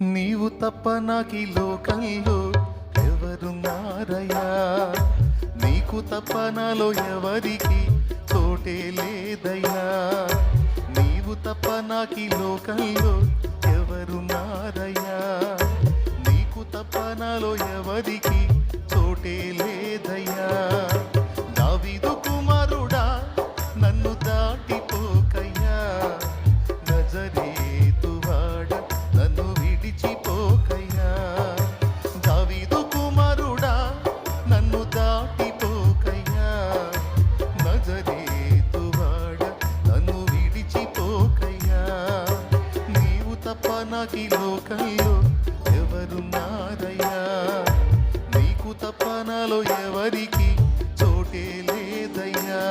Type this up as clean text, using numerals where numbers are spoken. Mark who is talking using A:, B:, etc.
A: నీవు తప్ప నాకీ లోకంలో ఎవరున్నారయ్యా, నీకు తప్ప నాలో ఎవరికి తోటే లేదయ్యా. నీవు తప్ప నాకీ లోకంలో ఎవరున్నారయ్యా, నీకు తప్ప నాలో ఎవరికి తోటే లేదయ్యా. దావీదు కుమారుడా నన్ను దాటిపోకయ్యా, నజరేతువాడ నన్ను విడిచిపోకయ్యా. దావీదు కుమారుడా నన్ను దాటిపోకయ్యా, నజరేతువాడ నన్ను విడిచిపోకయ్యా. నీవు తప్ప నాకీ లోకంలో ఎవరున్నారయ్యా, నీకు తప్ప నాలో ఎవరికి చోటే లేదయ్యా.